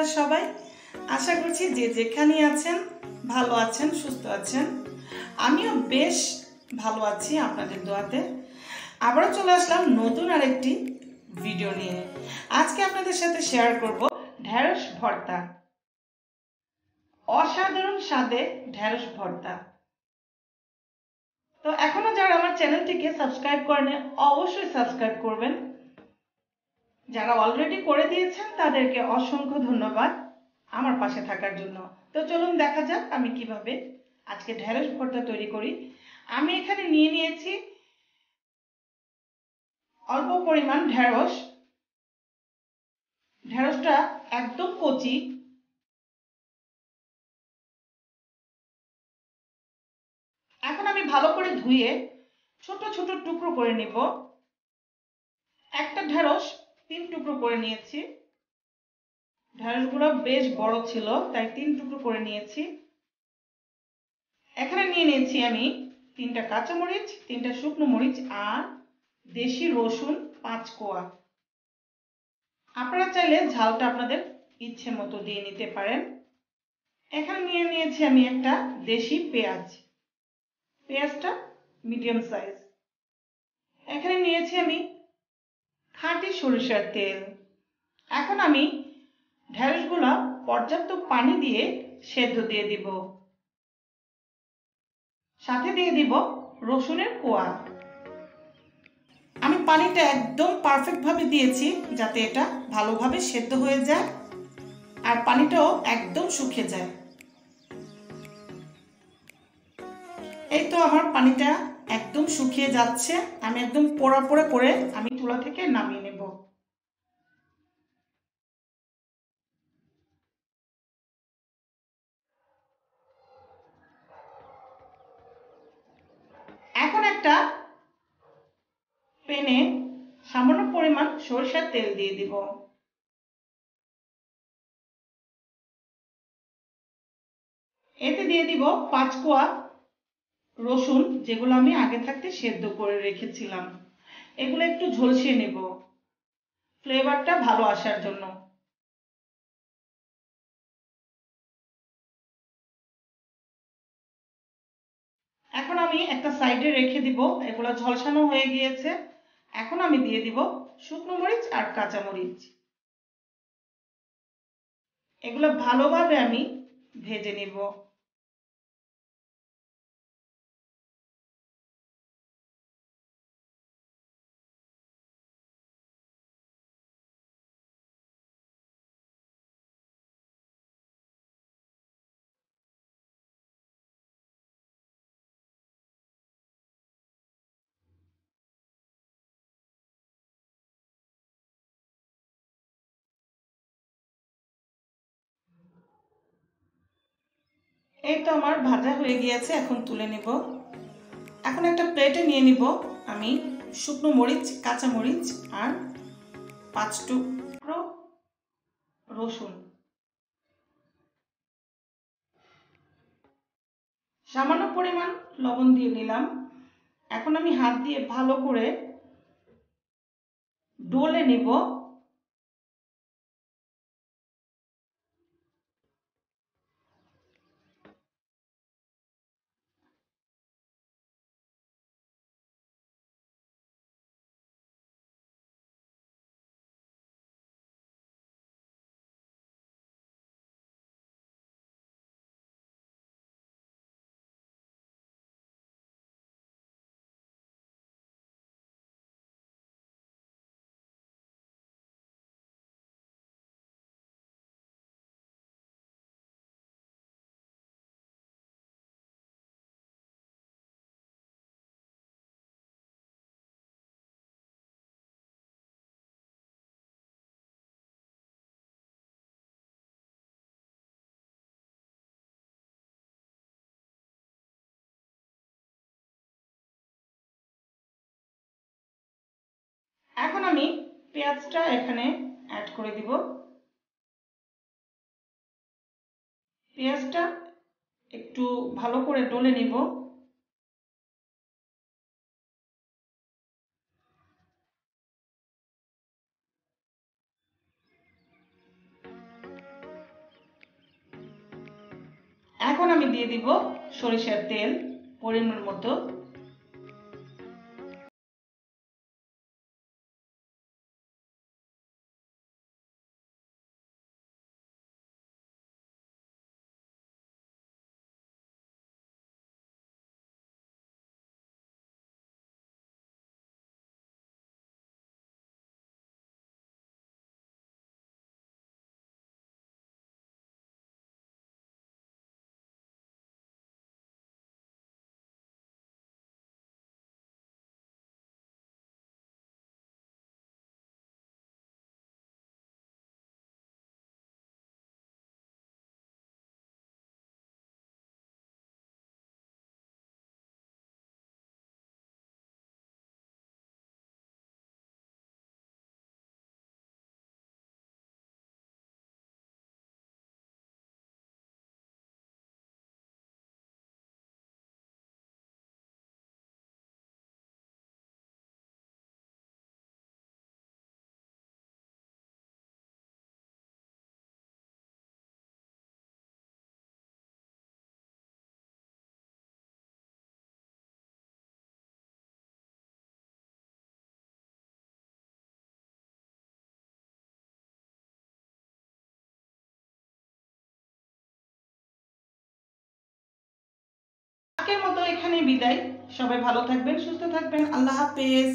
আপনারা সবাই? আশা করছি যে যেখানে আছেন ভালো আছেন, সুস্থ আছেন। আমিও বেশ ভালো আছি আপনাদের দোয়াতে। আবারও চলে আসলাম নতুন আরেকটি ভিডিও নিয়ে। আজকে আপনাদের সাথে শেয়ার করব ঢেঁড়স ভর্তা। অসাধারণ স্বাদে ঢেঁড়স ভর্তা। তো এখনো যারা আমার চ্যানেলটিকে সাবস্ক্রাইব করেন অবশ্যই সাবস্ক্রাইব করবেন। যারা অলরেডি করে দিয়েছেন তাদেরকে অসংখ্য ধন্যবাদ আমার পাশে থাকার জন্য। তো চলুন দেখা যাক আমি কিভাবে আজকে ঢেঁড়স ভর্তা তৈরি করি। আমি এখানে নিয়ে নিয়েছি অল্প পরিমাণ ঢেঁড়স। ঢেঁড়সটা একদম কচি। এখন আমি ভালো করে ধুয়ে ছোট ছোট টুকরো করে নিব। একটা ঢেঁড়স 3 টুকরো করে নিয়েছি। ঢেঁড়সগুলো বেশ বড় ছিল তাই 3 টুকরো করে নিয়েছি। এখানে নিয়ে নিয়েছি আমি 3টা কাঁচামরিচ, 3টা শুকনো মরিচ আর দেশি রসুন 5 কোয়া। আপনারা চাইলে ঝালটা আপনাদের ইচ্ছে মতো দিয়ে নিতে পারেন। এখানে নিয়ে নিয়েছি আমি একটা দেশি পেঁয়াজ। পেঁয়াজটা মিডিয়াম সাইজ। এখানে নিয়েছি আমি খাঁটি সরিষার তেল। এখন আমি ঢেঁড়সগুলো পর্যাপ্ত পানি দিয়ে সেদ্ধ দিয়ে দিব। সাথে দিয়ে দিব রসুনের কোয়া। আমি পানিটা একদম পারফেক্ট ভাবে দিয়েছি যাতে এটা ভালোভাবে সেদ্ধ হয়ে যায় আর পানিটাও একদম শুকিয়ে যায়। এই তো আমার পানিটা একদম শুকিয়ে যাচ্ছে। আমি একদম পোড়া পোড়া করে আমি চুলা থেকে নামিয়ে নেব। এখন একটা প্যানে সামান্য পরিমাণ সরিষার তেল দিয়ে দিব। এতে দিয়ে দিব 5 কোয়া রসুন, যেগুলো আমি আগে থাকতে সেদ্ধ করে রেখেছিলাম। এগুলো একটু ঝলসিয়ে নেব ফ্লেভারটা ভালো আসার জন্য। এখন আমি একটা সাইডে রেখে দিব। এগুলো ঝলসানো হয়ে গিয়েছে। এখন আমি দিয়ে দিব শুকনো মরিচ আর কাঁচা মরিচ। এগুলো ভালোভাবে আমি ভেজে নিব। এই তো আমার ভাজা হয়ে গিয়েছে, এখন তুলে নিব। এখন একটা প্লেটে নিয়ে নিব আমি শুকনো মরিচ, কাঁচা মরিচ আর 5 টুকরো রসুন। সামান্য পরিমাণ লবণ দিয়ে নিলাম। এখন আমি হাত দিয়ে ভালো করে ডলে নিব। এখন আমি পেঁয়াজটা এখানে অ্যাড করে দিব। পেঁয়াজটা একটু ভালো করে ডলে নিব। এখন আমি দিয়ে দিব সরিষার তেল পরিমাণ মতো। আজকের মতো এখানেই বিদায়। সবাই ভালো থাকবেন, সুস্থ থাকবেন। আল্লাহ হাফেজ।